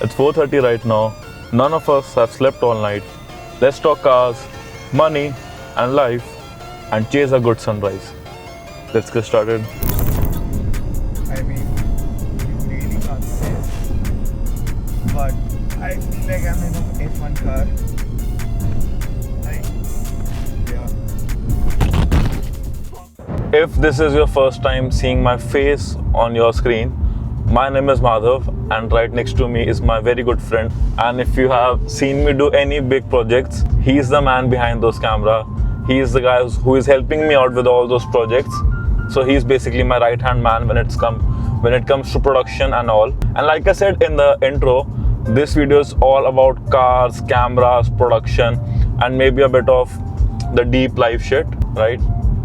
It's 4:30 right now. None of us have slept all night. Let's talk cars, money, and life, and chase a good sunrise. Let's get started. I mean, you really can't say, but I feel like I'm in an F1 car. Like, yeah. If this is your first time seeing my face on your screen, my name is Madhav, and right next to me is my very good friend. And if you have seen me do any big projects, he's the man behind those camera. He is the guy who is helping me out with all those projects. So he's basically my right-hand man when it comes to production and all. And like I said in the intro, this video is all about cars, cameras, production, and maybe a bit of the deep life shit, right?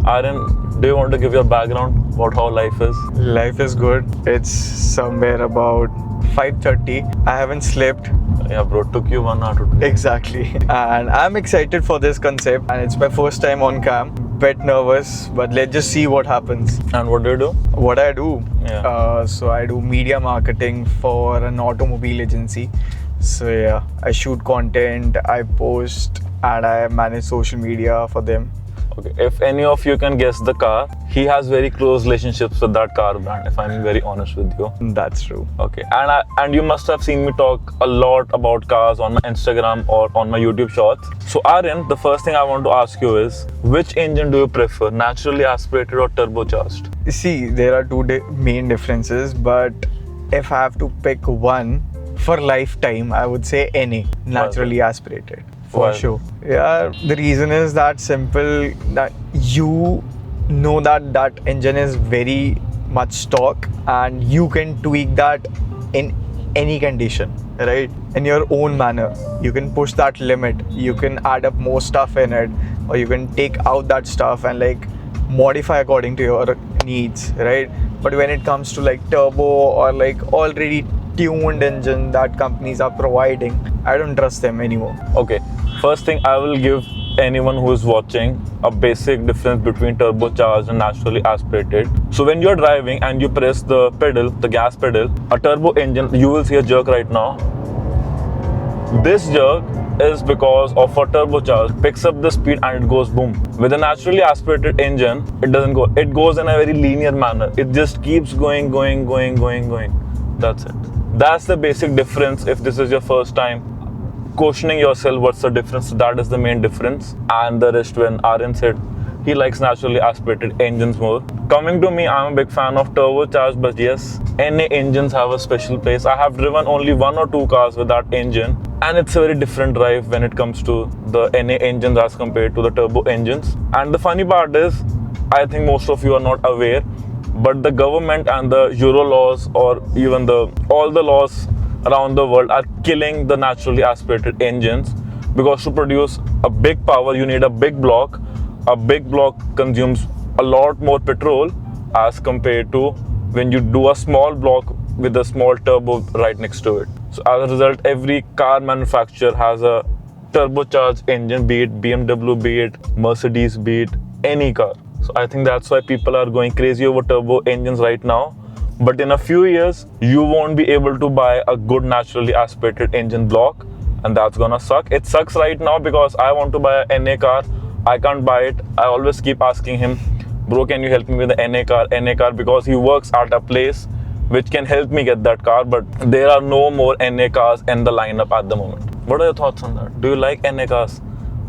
Aryan, do you want to give your background about how life is? Life is good. It's somewhere about 5:30. I haven't slept. Yeah, bro, it took you 1 hour to do. Exactly. And I'm excited for this concept. And it's my first time on cam. Bit nervous, but let's just see what happens. And what do you do? What I do? Yeah. So I do media marketing for an automobile agency. So yeah, I shoot content, I post, and I manage social media for them. Okay, if any of you can guess the car, he has very close relationships with that car brand, if I'm very honest with you. That's true. Okay, and you must have seen me talk a lot about cars on my Instagram or on my YouTube shorts. So Aryan, the first thing I want to ask you is, which engine do you prefer, naturally aspirated or turbocharged? See, there are two main differences, but if I have to pick one for lifetime, I would say NA, naturally aspirated. For Why? sure. Yeah, the reason is that simple, that you know that engine is very much stock and you can tweak that in any condition, right? In your own manner. You can push that limit, you can add up more stuff in it, or you can take out that stuff and like modify according to your needs, right? But when it comes to like turbo or like already tuned engine that companies are providing, I don't trust them anymore. Okay, first thing I will give anyone who is watching a basic difference between turbocharged and naturally aspirated. So when you're driving and you press the pedal, the gas pedal, a turbo engine, you will see a jerk right now. This jerk is because of a turbocharged, picks up the speed and it goes boom. With a naturally aspirated engine, it doesn't go. It goes in a very linear manner. It just keeps going. That's it. That's the basic difference. If this is your first time questioning yourself, what's the difference? That is the main difference. And the rest, when Aryan said he likes naturally aspirated engines more. Coming to me, I'm a big fan of turbocharged, but yes, NA engines have a special place. I have driven only 1 or 2 cars with that engine, and it's a very different drive when it comes to the NA engines as compared to the turbo engines. And the funny part is, I think most of you are not aware, but the government and the Euro laws, or even all the laws around the world, are killing the naturally aspirated engines, because to produce a big power you need a big block. A big block consumes a lot more petrol as compared to when you do a small block with a small turbo right next to it. So as a result, every car manufacturer has a turbocharged engine, be it BMW, be it Mercedes, be it any car. So I think that's why people are going crazy over turbo engines right now. But in a few years, you won't be able to buy a good naturally aspirated engine block, and that's gonna suck. It sucks right now because I want to buy a NA car. I can't buy it. I always keep asking him, bro, can you help me with the NA car, because he works at a place which can help me get that car, but there are no more NA cars in the lineup at the moment. What are your thoughts on that? Do you like NA cars?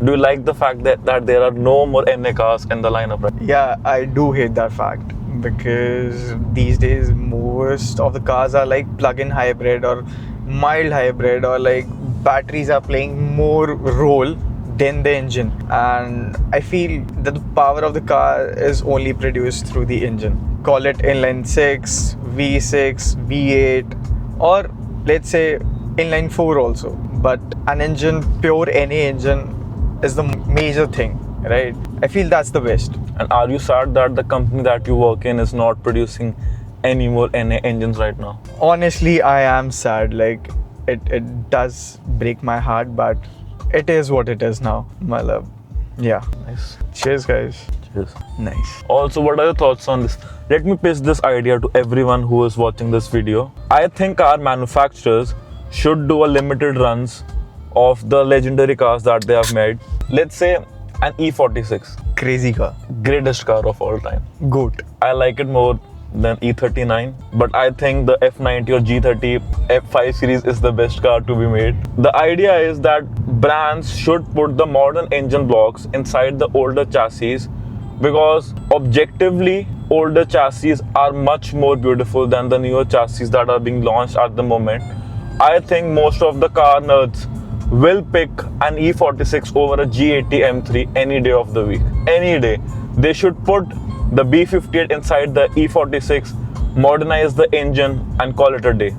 Do you like the fact that there are no more NA cars in the lineup, right? Yeah, I do hate that fact, because these days most of the cars are like plug-in hybrid or mild hybrid, or like batteries are playing more role than the engine. And I feel that the power of the car is only produced through the engine. Call it inline 6, V6, V8, or let's say inline 4 also. But an engine, pure NA engine, is the major thing, right? I feel that's the best. And are you sad that the company that you work in is not producing any more NA engines right now? Honestly, I am sad. Like, it does break my heart, but it is what it is now, my love. Yeah. Nice. Cheers, guys. Cheers. Nice. Also, what are your thoughts on this? Let me pitch this idea to everyone who is watching this video. I think car manufacturers should do a limited runs of the legendary cars that they have made. Let's say an E46, Crazy car. greatest car of all time. Goat. I like it more than E39, but I think the F90 or G30 F5 series is the best car to be made. The idea is that brands should put the modern engine blocks inside the older chassis, because objectively older chassis are much more beautiful than the newer chassis that are being launched at the moment. I think most of the car nerds will pick an E46 over a G80 M3 any day of the week. Any day. They should put the B58 inside the E46, modernize the engine, and call it a day.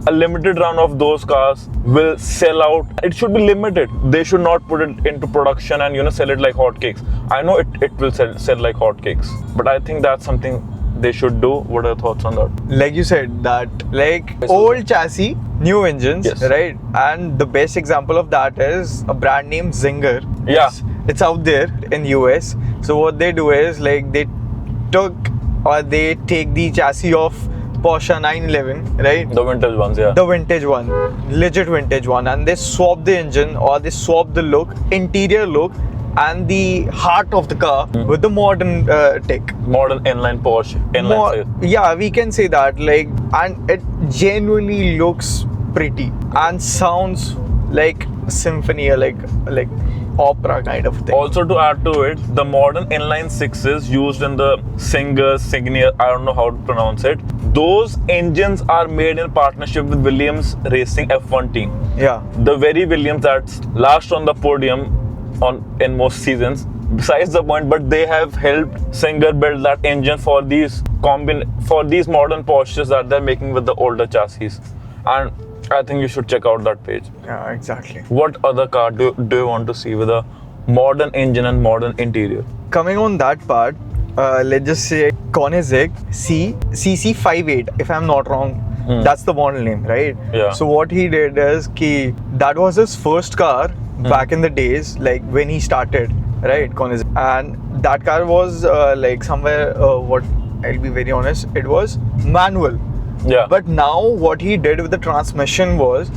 A limited run of those cars will sell out. It should be limited. They should not put it into production and sell it like hotcakes. I know it will sell like hotcakes, but I think that's something they should do. What are your thoughts on that? Like you said, that like old chassis, new engines, Yes. right? And the best example of that is a brand named Zinger. Yeah. It's out there in US. So what they do is like they take the chassis of Porsche 911, right? The vintage ones, yeah. The vintage one, legit vintage one, and they swap the engine or they swap the look, interior look, and the heart of the car with the modern tech. Modern inline Porsche, inline size. Yeah, we can say that. Like, and it genuinely looks pretty and sounds like a symphony, or like opera kind of thing. Also, to add to it, the modern inline sixes used in the Singer, Signia, I don't know how to pronounce it. Those engines are made in partnership with Williams Racing F1 team. Yeah. The very Williams that's last on the podium in most seasons. Besides the point, but they have helped Singer build that engine for these modern Porsches that they're making with the older chassis. And I think you should check out that page. Yeah, exactly. What other car do you want to see with a modern engine and modern interior? Coming on that part, let's just say Koenigsegg CC58, if I'm not wrong. That's the model name, right? Yeah. So what he did is that was his first car back in the days, like when he started, right? Koenigsegg. And that car was like somewhere, what I'll be very honest, it was manual. Yeah. But now what he did with the transmission was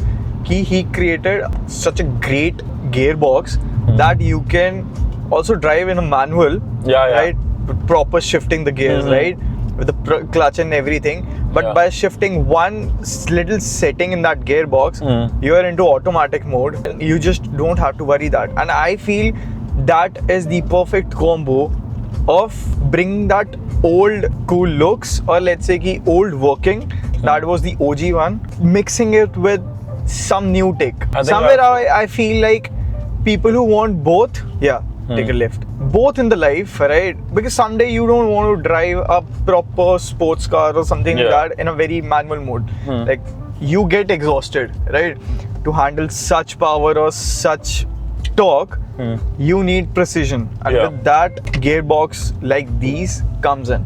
he created such a great gearbox that you can also drive in a manual, Yeah. right? With proper shifting the gears, right? With the clutch and everything. But Yeah. by shifting one little setting in that gearbox, you are into automatic mode. You just don't have to worry that. And I feel that is the perfect combo of bringing that old cool looks, or let's say ki old working, that was the OG one, mixing it with some new tech. think Somewhere I feel like people who want both, take a lift. Both in the life, right? Because someday you don't want to drive a proper sports car or something like that in a very manual mode. Like you get exhausted, right? To handle such power or such torque, you need precision, and with that gearbox like these comes in.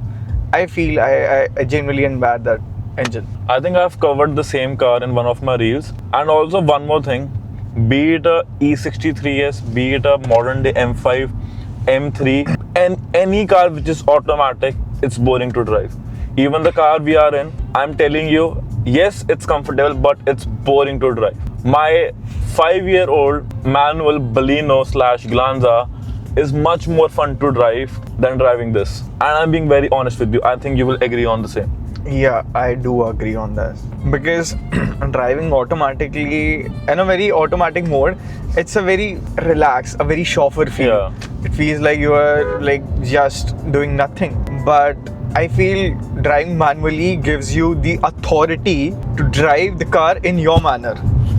I feel I genuinely admire that engine. I think I've covered the same car in one of my reels. And also one more thing, be it a E63S, be it a modern day M5, M3, and any car which is automatic, it's boring to drive. Even the car we are in, I'm telling you, yes, it's comfortable, but it's boring to drive. My 5-year-old manual Baleno / Glanza is much more fun to drive than driving this. And I'm being very honest with you. I think you will agree on the same. Yeah, I do agree on that. Because driving automatically in a very automatic mode, it's a very relaxed, a very chauffeur feel. Yeah. It feels like you are like just doing nothing. But I feel driving manually gives you the authority to drive the car in your manner.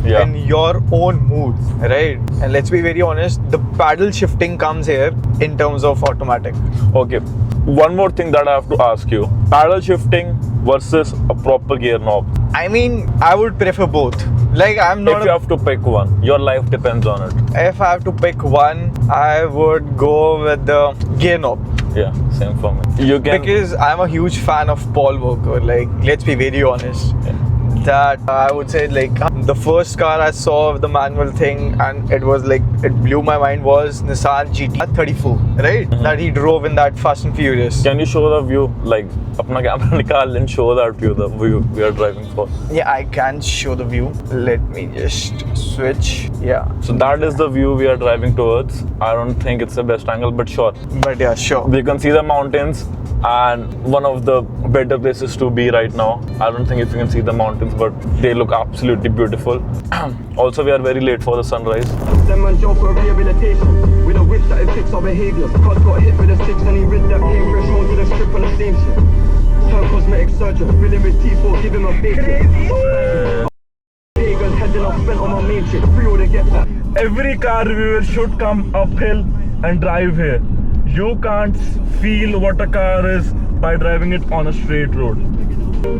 Yeah. In your own mood, right? And let's be very honest, the paddle shifting comes here in terms of automatic. Okay, one more thing that I have to ask you. Paddle shifting versus a proper gear knob. I mean, I would prefer both. Like, I'm not. If you have to pick one, your life depends on it. If I have to pick one, I would go with the gear knob. Yeah, same for me. You can. Because I'm a huge fan of Paul Walker. Like, let's be very honest. Yeah. that, I would say like the first car I saw of the manual thing and it was like, it blew my mind was Nissan GT 34, right? That he drove in that Fast and Furious. Can you show the view? Like, अपना camera निकाल and show that view, the view we are driving for. Yeah, I can show the view. Let me just switch. Yeah. So that is the view we are driving towards. I don't think it's the best angle, but sure. But yeah, sure. We can see the mountains and one of the better places to be right now. I don't think if you can see the mountains, but they look absolutely beautiful. Also, we are very late for the sunrise. Them man joke for rehabilitation. We don't wish that it fix our behaviours. Cuz got hit with a six and he rid that came fresh roll to the strip on the same shit. Turn cosmetic surgeon, filling with T4, give him a big Pagans heading off spent on my main shit. Free all to get that. Every car reviewer should come uphill and drive here. You can't feel what a car is by driving it on a straight road.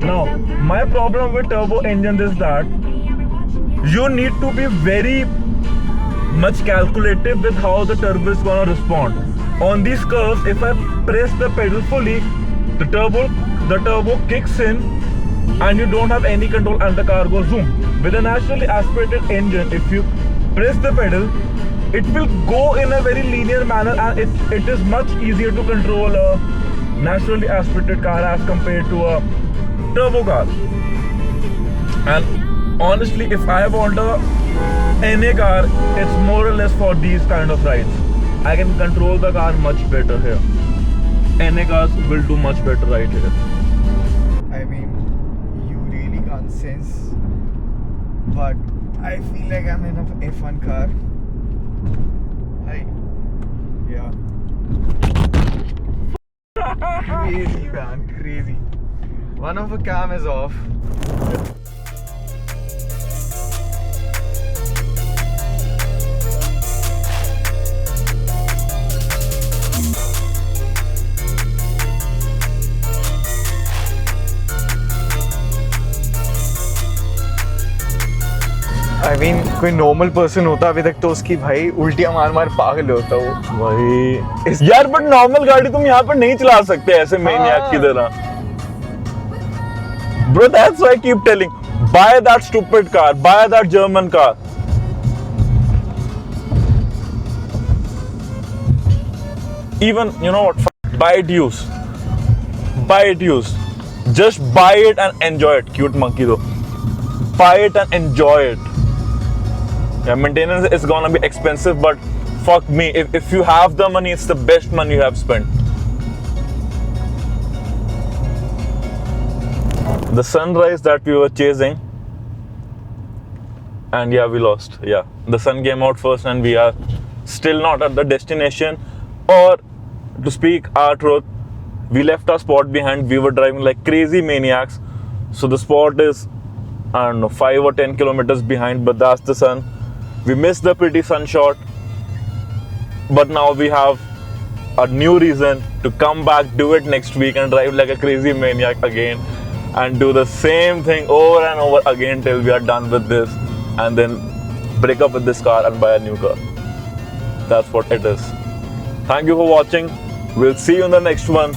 Now, my problem with turbo engines is that you need to be very much calculative with how the turbo is gonna respond. On these curves, if I press the pedal fully, the turbo kicks in and you don't have any control and the car goes zoom. With a naturally aspirated engine, if you press the pedal, it will go in a very linear manner and it is much easier to control a naturally aspirated car as compared to a turbo car. And honestly, if I want a NA car, it's more or less for these kind of rides. I can control the car much better here. NA cars will do much better right here. I mean, you really can't sense, but I feel like I'm in a F1 car. Yeah. Crazy, man, crazy. One of the cam is off. I mean, कोई normal person होता अभी तक तो उसकी भाई उल्टियां मार मार पागल होता वो भाई यार, बट नॉर्मल गाड़ी तुम यहाँ पर नहीं चला सकते ऐसे मैनियाक की तरह. Bro, that's why I keep telling, buy that stupid car, buy that German car. Even, you know what, buy it used. Buy it used. Just buy it and enjoy it. Cute monkey though. Buy it and enjoy it. Yeah, maintenance is gonna be expensive, but fuck me, if you have the money, it's the best money you have spent. The sunrise that we were chasing, and yeah, we lost. Yeah, the sun came out first and we are still not at the destination, or to speak our truth, we left our spot behind. We were driving like crazy maniacs, so the spot is, I don't know, 5 or 10 kilometers behind, but that's the sun. We missed the pretty sun shot, but now we have a new reason to come back, do it next week and drive like a crazy maniac again and do the same thing over and over again till we are done with this and then break up with this car and buy a new car. That's what it is. Thank you for watching. We'll see you in the next one.